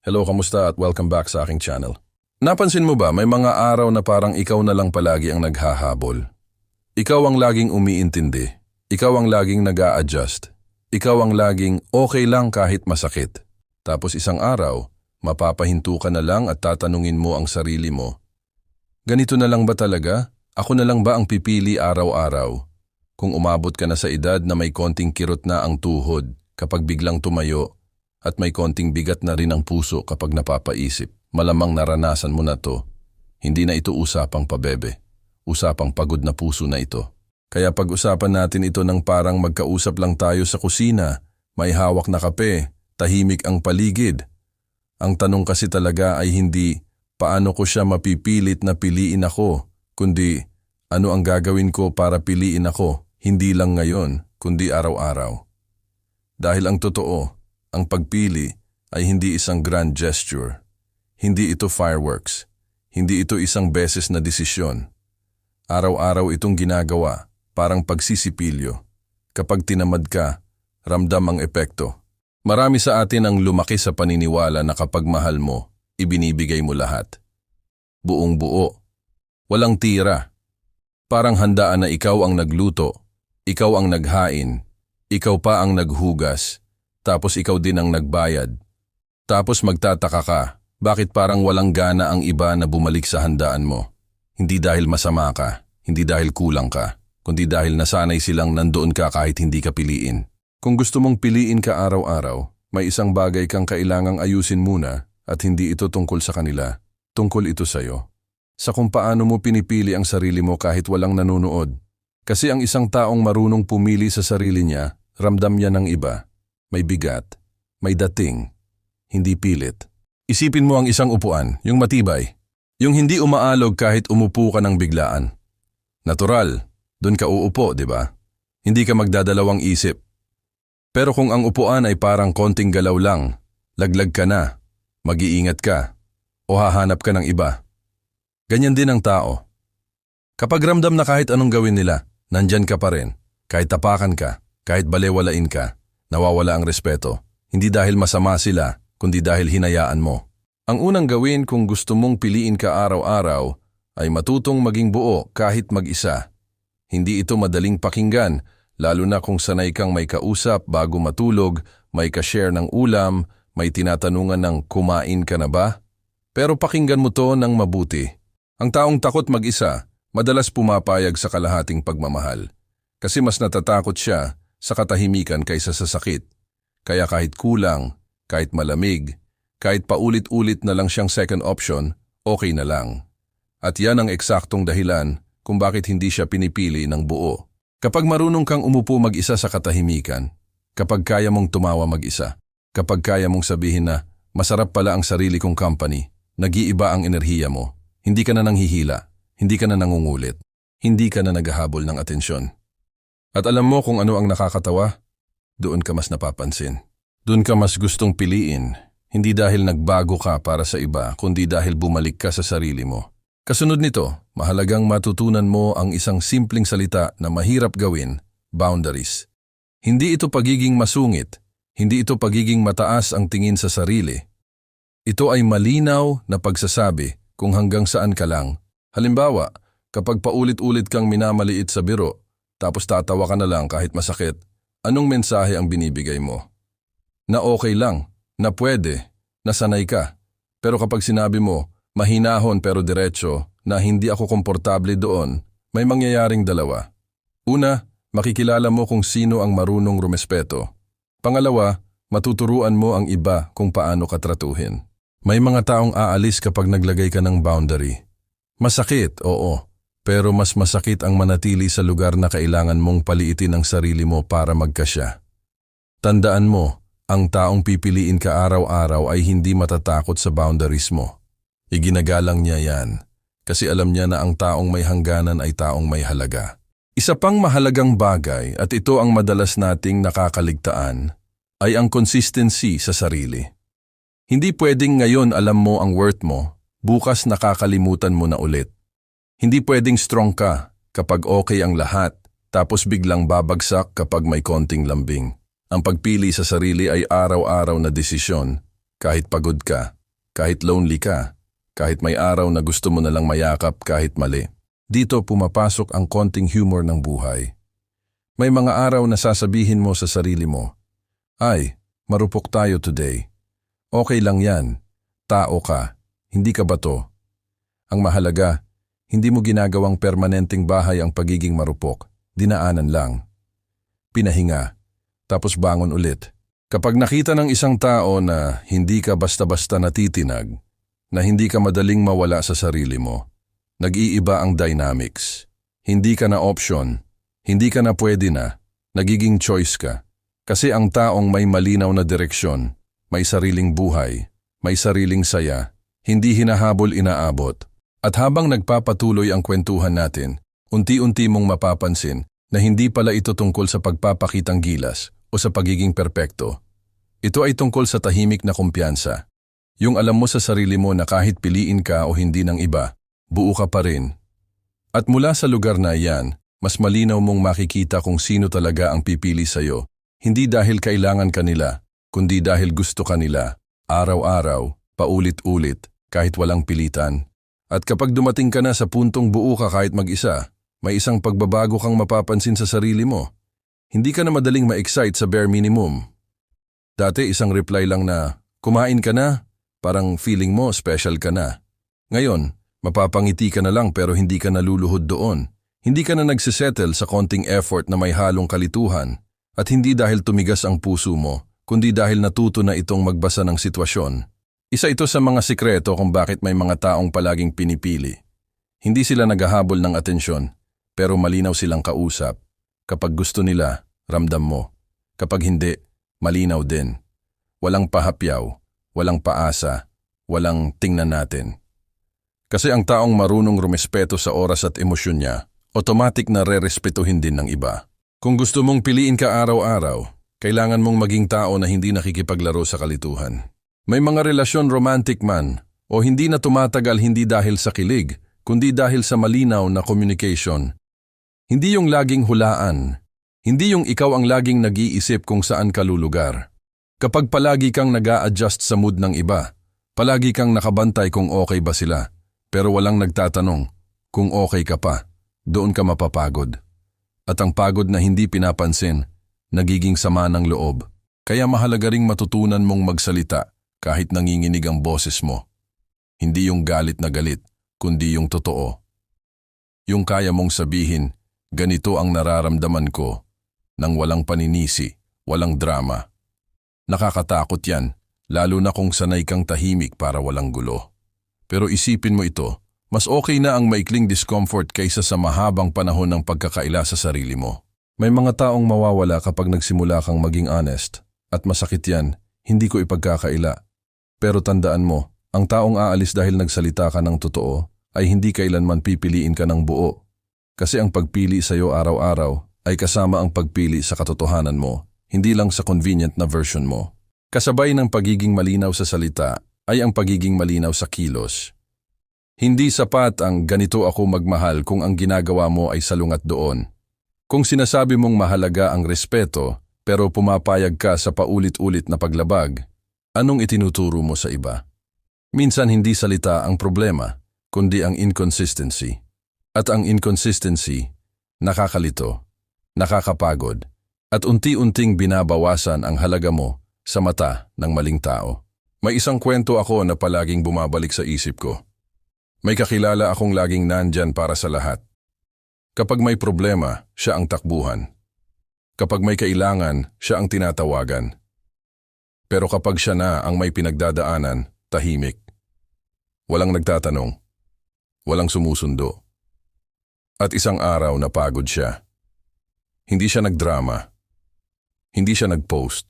Hello, kamusta at welcome back sa aking channel. Napansin mo ba may mga araw na parang ikaw na lang palagi ang naghahabol? Ikaw ang laging umiintindi. Ikaw ang laging nag-a-adjust. Ikaw ang laging okay lang kahit masakit. Tapos isang araw, mapapahinto ka na lang at tatanungin mo ang sarili mo. Ganito na lang ba talaga? Ako na lang ba ang pipili araw-araw? Kung umabot ka na sa edad na may konting kirot na ang tuhod kapag biglang tumayo, at may konting bigat na rin ang puso kapag napapaisip, malamang naranasan mo na to. Hindi na ito usapang pabebe. Usapang pagod na puso na ito. Kaya pag-usapan natin ito ng parang magkausap lang tayo sa kusina, may hawak na kape, tahimik ang paligid. Ang tanong kasi talaga ay hindi, paano ko siya mapipilit na piliin ako, kundi ano ang gagawin ko para piliin ako, hindi lang ngayon, kundi araw-araw. Dahil ang totoo, ang pagpili ay hindi isang grand gesture. Hindi ito fireworks. Hindi ito isang beses na desisyon. Araw-araw itong ginagawa, parang pagsisipilyo. Kapag tinamad ka, ramdam ang epekto. Marami sa atin ang lumaki sa paniniwala na kapag mahal mo, ibinibigay mo lahat. Buong buo. Walang tira. Parang handaan na ikaw ang nagluto, ikaw ang naghain, ikaw pa ang naghugas, tapos ikaw din ang nagbayad. Tapos magtataka ka, bakit parang walang gana ang iba na bumalik sa handaan mo? Hindi dahil masama ka, hindi dahil kulang ka, kundi dahil nasanay silang nandoon ka kahit hindi ka piliin. Kung gusto mong piliin ka araw-araw, may isang bagay kang kailangang ayusin muna at hindi ito tungkol sa kanila, tungkol ito sa'yo. Sa kung paano mo pinipili ang sarili mo kahit walang nanonood. Kasi ang isang taong marunong pumili sa sarili niya, ramdam niya ng iba. May bigat, may dating, hindi pilit. Isipin mo ang isang upuan, yung matibay. Yung hindi umaalog kahit umupo ka ng biglaan. Natural, dun ka uupo, di ba? Hindi ka magdadalawang isip. Pero kung ang upuan ay parang konting galaw lang, laglag ka na, mag-iingat ka, o hahanap ka ng iba. Ganyan din ang tao. Kapag ramdam na kahit anong gawin nila, nandyan ka pa rin. Kahit tapakan ka, kahit balewalain ka, nawawala ang respeto. Hindi dahil masama sila, kundi dahil hinayaan mo. Ang unang gawin kung gusto mong piliin ka araw-araw ay matutong maging buo kahit mag-isa. Hindi ito madaling pakinggan, lalo na kung sanay kang may kausap bago matulog, may ka-share ng ulam, may tinatanungan ng kumain ka na ba? Pero pakinggan mo to ng mabuti. Ang taong takot mag-isa, madalas pumapayag sa kalahating pagmamahal. Kasi mas natatakot siya sa katahimikan kaysa sa sakit. Kaya kahit kulang, kahit malamig, kahit paulit-ulit na lang siyang second option, okay na lang. At yan ang eksaktong dahilan kung bakit hindi siya pinipili ng buo. Kapag marunong kang umupo mag-isa sa katahimikan, kapag kaya mong tumawa mag-isa, kapag kaya mong sabihin na masarap pala ang sarili kong company, nag-iiba ang enerhiya mo, hindi ka na nanghihila, hindi ka na nangungulit, hindi ka na naghahabol ng atensyon. At alam mo kung ano ang nakakatawa? Doon ka mas napapansin. Doon ka mas gustong piliin, hindi dahil nagbago ka para sa iba, kundi dahil bumalik ka sa sarili mo. Kasunod nito, mahalagang matutunan mo ang isang simpleng salita na mahirap gawin, boundaries. Hindi ito pagiging masungit, hindi ito pagiging mataas ang tingin sa sarili. Ito ay malinaw na pagsasabi kung hanggang saan ka lang. Halimbawa, kapag paulit-ulit kang minamaliit sa biro, tapos tatawa ka na lang kahit masakit, anong mensahe ang binibigay mo? Na okay lang, na pwede, na sanay ka. Pero kapag sinabi mo, mahinahon pero diretso, na hindi ako komportable doon, may mangyayaring dalawa. Una, makikilala mo kung sino ang marunong rumespeto. Pangalawa, matuturuan mo ang iba kung paano ka tratuhin. May mga taong aalis kapag naglagay ka ng boundary. Masakit, oo. Pero mas masakit ang manatili sa lugar na kailangan mong paliitin ang sarili mo para magkasya. Tandaan mo, ang taong pipiliin ka araw-araw ay hindi matatakot sa boundaries mo. Iginagalang niya yan, kasi alam niya na ang taong may hangganan ay taong may halaga. Isa pang mahalagang bagay, at ito ang madalas nating nakakaligtaan, ay ang consistency sa sarili. Hindi pwedeng ngayon alam mo ang worth mo, bukas nakakalimutan mo na ulit. Hindi pwedeng strong ka kapag okay ang lahat, tapos biglang babagsak kapag may konting lambing. Ang pagpili sa sarili ay araw-araw na desisyon, kahit pagod ka, kahit lonely ka, kahit may araw na gusto mo nalang mayakap kahit mali. Dito pumapasok ang konting humor ng buhay. May mga araw na sasabihin mo sa sarili mo, ay, marupok tayo today. Okay lang yan. Tao ka. Hindi ka bato. Ang mahalaga, hindi mo ginagawang permanenteng bahay ang pagiging marupok. Dinaanan lang. Pinahinga. Tapos bangon ulit. Kapag nakita ng isang tao na hindi ka basta-basta natitinag, na hindi ka madaling mawala sa sarili mo, nag-iiba ang dynamics. Hindi ka na option. Hindi ka na pwede na. Nagiging choice ka. Kasi ang taong may malinaw na direksyon, may sariling buhay, may sariling saya, hindi hinahabol inaabot. At habang nagpapatuloy ang kwentuhan natin, unti-unti mong mapapansin na hindi pala ito tungkol sa pagpapakitang gilas o sa pagiging perpekto. Ito ay tungkol sa tahimik na kumpiyansa. Yung alam mo sa sarili mo na kahit piliin ka o hindi ng iba, buo ka pa rin. At mula sa lugar na iyan, mas malinaw mong makikita kung sino talaga ang pipili sa'yo, hindi dahil kailangan kanila, kundi dahil gusto kanila, araw-araw, paulit-ulit, kahit walang pilitan. At kapag dumating ka na sa puntong buo ka kahit mag-isa, may isang pagbabago kang mapapansin sa sarili mo. Hindi ka na madaling ma-excite sa bare minimum. Dati isang reply lang na, kumain ka na, parang feeling mo special ka na. Ngayon, mapapangiti ka na lang pero hindi ka naluluhod doon. Hindi ka na nagsisettle sa konting effort na may halong kalituhan at hindi dahil tumigas ang puso mo, kundi dahil natuto na itong magbasa ng sitwasyon. Isa ito sa mga sikreto kung bakit may mga taong palaging pinipili. Hindi sila naghahabol ng atensyon, pero malinaw silang kausap. Kapag gusto nila, ramdam mo. Kapag hindi, malinaw din. Walang pahapyaw, walang paasa, walang tingnan natin. Kasi ang taong marunong rumespeto sa oras at emosyon niya, automatic na re-respetuhin din ng iba. Kung gusto mong piliin ka araw-araw, kailangan mong maging tao na hindi nakikipaglaro sa kalituhan. May mga relasyon romantic man o hindi na tumatagal hindi dahil sa kilig, kundi dahil sa malinaw na communication. Hindi yung laging hulaan, hindi yung ikaw ang laging nag-iisip kung saan ka lulugar. Kapag palagi kang nag-a-adjust sa mood ng iba, palagi kang nakabantay kung okay ba sila, pero walang nagtatanong kung okay ka pa. Doon ka mapapagod. At ang pagod na hindi pinapansin, nagiging sama ng loob. Kaya mahalaga ring matutunan mong magsalita kahit nanginginig ang boses mo. Hindi yung galit na galit, kundi yung totoo. Yung kaya mong sabihin, ganito ang nararamdaman ko, nang walang paninisi, walang drama. Nakakatakot yan, lalo na kung sanay kang tahimik para walang gulo. Pero isipin mo ito, mas okay na ang maikling discomfort kaysa sa mahabang panahon ng pagkakaila sa sarili mo. May mga taong mawawala kapag nagsimula kang maging honest. At masakit yan, hindi ko ipagkakaila. Pero tandaan mo, ang taong aalis dahil nagsalita ka ng totoo ay hindi kailanman pipiliin ka ng buo. Kasi ang pagpili sa'yo araw-araw ay kasama ang pagpili sa katotohanan mo, hindi lang sa convenient na version mo. Kasabay ng pagiging malinaw sa salita ay ang pagiging malinaw sa kilos. Hindi sapat ang ganito ako magmahal kung ang ginagawa mo ay salungat doon. Kung sinasabi mong mahalaga ang respeto pero pumapayag ka sa paulit-ulit na paglabag, anong itinuturo mo sa iba? Minsan hindi salita ang problema, kundi ang inconsistency. At ang inconsistency, nakakalito, nakakapagod, at unti-unting binabawasan ang halaga mo sa mata ng maling tao. May isang kwento ako na palaging bumabalik sa isip ko. May kakilala akong laging nandyan para sa lahat. Kapag may problema, siya ang takbuhan. Kapag may kailangan, siya ang tinatawagan. Pero kapag siya na ang may pinagdadaanan, tahimik. Walang nagtatanong. Walang sumusundo. At isang araw napagod siya. Hindi siya nagdrama. Hindi siya nagpost.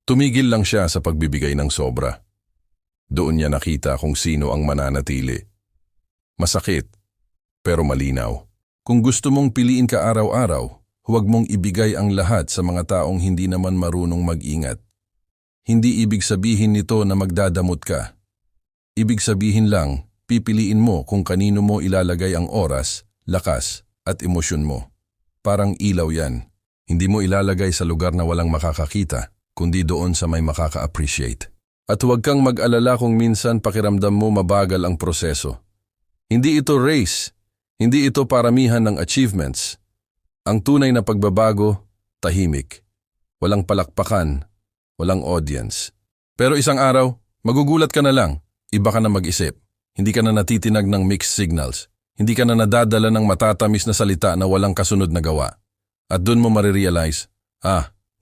Tumigil lang siya sa pagbibigay ng sobra. Doon niya nakita kung sino ang mananatili. Masakit, pero malinaw. Kung gusto mong piliin ka araw-araw, huwag mong ibigay ang lahat sa mga taong hindi naman marunong mag-ingat. Hindi ibig sabihin nito na magdadamot ka. Ibig sabihin lang, pipiliin mo kung kanino mo ilalagay ang oras, lakas, at emosyon mo. Parang ilaw yan. Hindi mo ilalagay sa lugar na walang makakakita, kundi doon sa may makaka-appreciate. At huwag kang mag-alala kung minsan pakiramdam mo mabagal ang proseso. Hindi ito race, hindi ito paramihan ng achievements. Ang tunay na pagbabago, tahimik. Walang palakpakan, walang audience. Pero isang araw, magugulat ka na lang, iba ka na mag-isip. Hindi ka na natitinag ng mixed signals. Hindi ka na nadadala ng matatamis na salita na walang kasunod na gawa. At dun mo marirealize,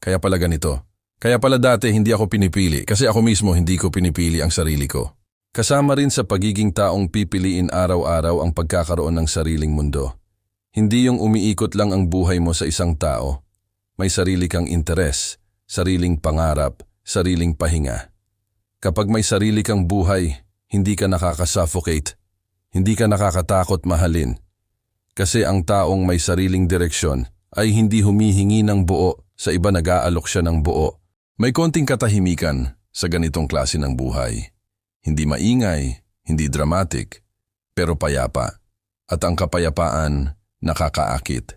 kaya pala ganito. Kaya pala dati hindi ako pinipili kasi ako mismo hindi ko pinipili ang sarili ko. Kasama rin sa pagiging taong pipiliin araw-araw ang pagkakaroon ng sariling mundo. Hindi yung umiikot lang ang buhay mo sa isang tao. May sarili kang interes, sariling pangarap, sariling pahinga. Kapag may sarili kang buhay, hindi ka nakakasuffocate, hindi ka nakakatakot mahalin. Kasi ang taong may sariling direksyon ay hindi humihingi ng buo, sa iba nag-aalok siya ng buo. May konting katahimikan sa ganitong klase ng buhay. Hindi maingay, hindi dramatic, pero payapa. At ang kapayapaan, nakakaakit.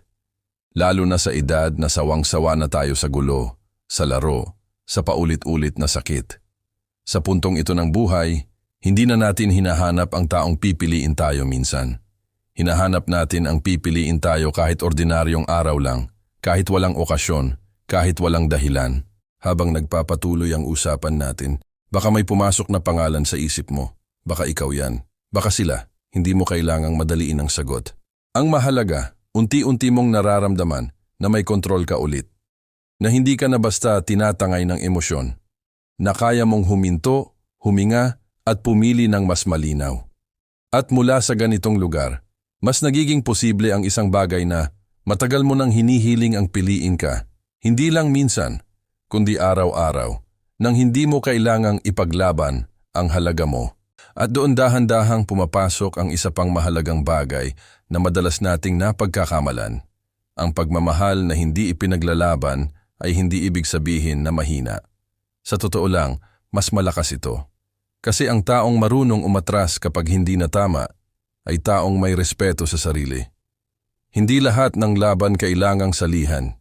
Lalo na sa edad na sawang-sawa na tayo sa gulo, sa laro, sa paulit-ulit na sakit. Sa puntong ito ng buhay, hindi na natin hinahanap ang taong pipiliin tayo minsan. Hinahanap natin ang pipiliin tayo kahit ordinaryong araw lang, kahit walang okasyon, kahit walang dahilan. Habang nagpapatuloy ang usapan natin, baka may pumasok na pangalan sa isip mo. Baka ikaw yan. Baka sila. Hindi mo kailangang madaliin ang sagot. Ang mahalaga, unti-unti mong nararamdaman na may kontrol ka ulit. Na hindi ka na basta tinatangay ng emosyon. Na kaya mong huminto, huminga, at pumili ng mas malinaw. At mula sa ganitong lugar, mas nagiging posible ang isang bagay na matagal mo nang hinihiling ang piliin ka. Hindi lang minsan, kundi araw-araw, nang hindi mo kailangang ipaglaban ang halaga mo. At doon dahan-dahang pumapasok ang isa pang mahalagang bagay na madalas nating napagkakamalan. Ang pagmamahal na hindi ipinaglalaban ay hindi ibig sabihin na mahina. Sa totoo lang, mas malakas ito. Kasi ang taong marunong umatras kapag hindi na tama ay taong may respeto sa sarili. Hindi lahat ng laban kailangang salihan.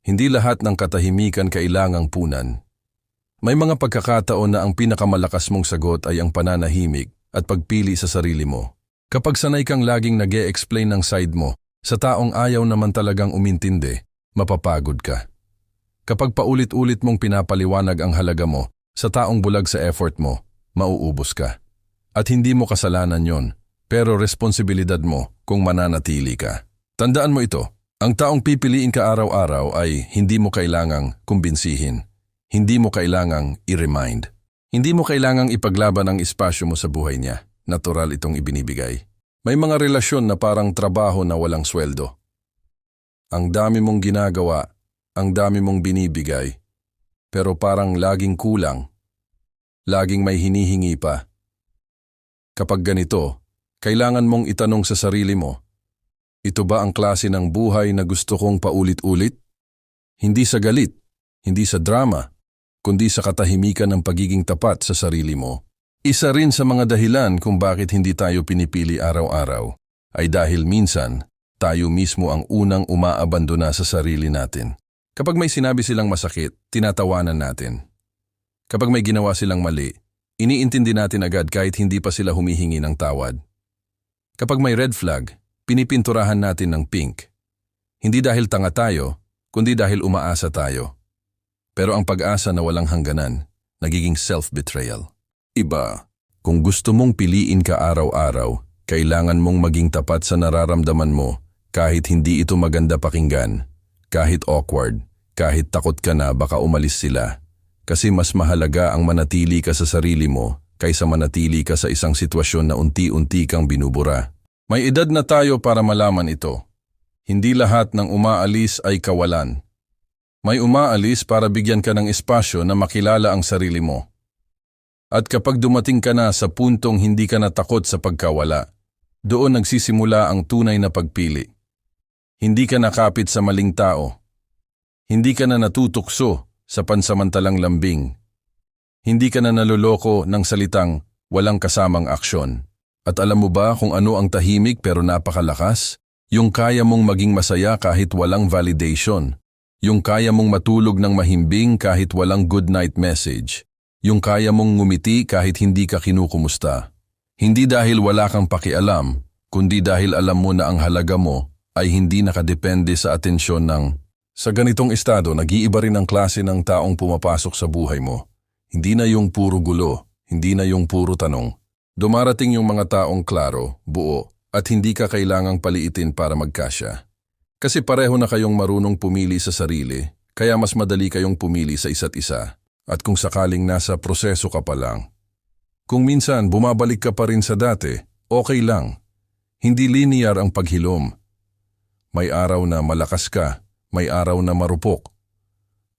Hindi lahat ng katahimikan kailangang punan. May mga pagkakataon na ang pinakamalakas mong sagot ay ang pananahimik at pagpili sa sarili mo. Kapag sanay kang laging nag-e-explain ng side mo, sa taong ayaw naman talagang umintindi, mapapagod ka. Kapag paulit-ulit mong pinapaliwanag ang halaga mo, sa taong bulag sa effort mo, mauubos ka. At hindi mo kasalanan yon, pero responsibilidad mo kung mananatili ka. Tandaan mo ito. Ang taong pipiliin ka araw-araw ay hindi mo kailangang kumbinsihin. Hindi mo kailangang i-remind. Hindi mo kailangang ipaglaban ang espasyo mo sa buhay niya. Natural itong ibinibigay. May mga relasyon na parang trabaho na walang sweldo. Ang dami mong ginagawa, ang dami mong binibigay, pero parang laging kulang. Laging may hinihingi pa. Kapag ganito, kailangan mong itanong sa sarili mo, ito ba ang klase ng buhay na gusto kong paulit-ulit? Hindi sa galit, hindi sa drama, kundi sa katahimikan ng pagiging tapat sa sarili mo. Isa rin sa mga dahilan kung bakit hindi tayo pinipili araw-araw ay dahil minsan tayo mismo ang unang umaabandona sa sarili natin. Kapag may sinabi silang masakit, tinatawanan natin. Kapag may ginawa silang mali, iniintindi natin agad kahit hindi pa sila humihingi ng tawad. Kapag may red flag, pinipinturahan natin ng pink. Hindi dahil tanga tayo, kundi dahil umaasa tayo. Pero ang pag-asa na walang hangganan, nagiging self-betrayal. Iba, kung gusto mong piliin ka araw-araw, kailangan mong maging tapat sa nararamdaman mo kahit hindi ito maganda pakinggan, kahit awkward, kahit takot ka na baka umalis sila. Kasi mas mahalaga ang manatili ka sa sarili mo kaysa manatili ka sa isang sitwasyon na unti-unti kang binubura. May edad na tayo para malaman ito. Hindi lahat ng umaalis ay kawalan. May umaalis para bigyan ka ng espasyo na makilala ang sarili mo. At kapag dumating ka na sa puntong hindi ka natakot sa pagkawala, doon nagsisimula ang tunay na pagpili. Hindi ka nakapit sa maling tao. Hindi ka na natutukso sa pansamantalang lambing. Hindi ka na naluloko ng salitang walang kasamang aksyon. At alam mo ba kung ano ang tahimik pero napakalakas? Yung kaya mong maging masaya kahit walang validation. Yung kaya mong matulog ng mahimbing kahit walang good night message. Yung kaya mong ngumiti kahit hindi ka kinukumusta. Hindi dahil wala kang pakialam, kundi dahil alam mo na ang halaga mo ay hindi nakadepende sa atensyon ng... Sa ganitong estado, nag-iiba rin ang klase ng taong pumapasok sa buhay mo. Hindi na yung puro gulo, hindi na yung puro tanong. Dumarating yung mga taong klaro, buo, at hindi ka kailangang paliitin para magkasya. Kasi pareho na kayong marunong pumili sa sarili, kaya mas madali kayong pumili sa isa't isa. At kung sakaling nasa proseso ka pa lang. Kung minsan bumabalik ka pa rin sa dati, okay lang. Hindi linear ang paghilom. May araw na malakas ka, may araw na marupok.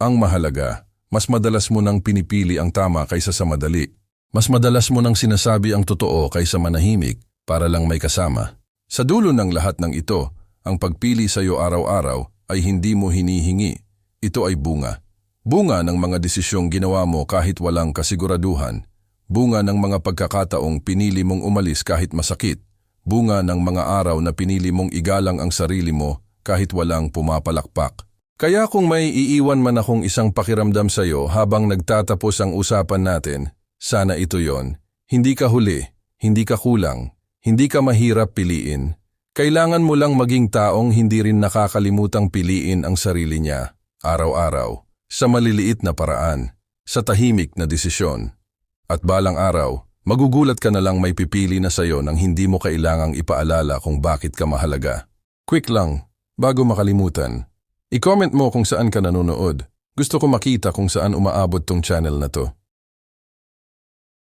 Ang mahalaga, mas madalas mo nang pinipili ang tama kaysa sa madali. Mas madalas mo nang sinasabi ang totoo kaysa manahimik para lang may kasama. Sa dulo ng lahat ng ito, ang pagpili sa iyo araw-araw ay hindi mo hinihingi. Ito ay bunga. Bunga ng mga desisyong ginawa mo kahit walang kasiguraduhan. Bunga ng mga pagkakataong pinili mong umalis kahit masakit. Bunga ng mga araw na pinili mong igalang ang sarili mo kahit walang pumapalakpak. Kaya kung may iiwan man akong isang pakiramdam sa iyo habang nagtatapos ang usapan natin, sana ito yon. Hindi ka huli, hindi ka kulang, hindi ka mahirap piliin. Kailangan mo lang maging taong hindi rin nakakalimutang piliin ang sarili niya, araw-araw, sa maliliit na paraan, sa tahimik na desisyon. At balang araw, magugulat ka na lang may pipili na sa'yo nang hindi mo kailangang ipaalala kung bakit ka mahalaga. Quick lang, bago makalimutan. I-comment mo kung saan ka nanonood. Gusto ko makita kung saan umaabot tong channel na to.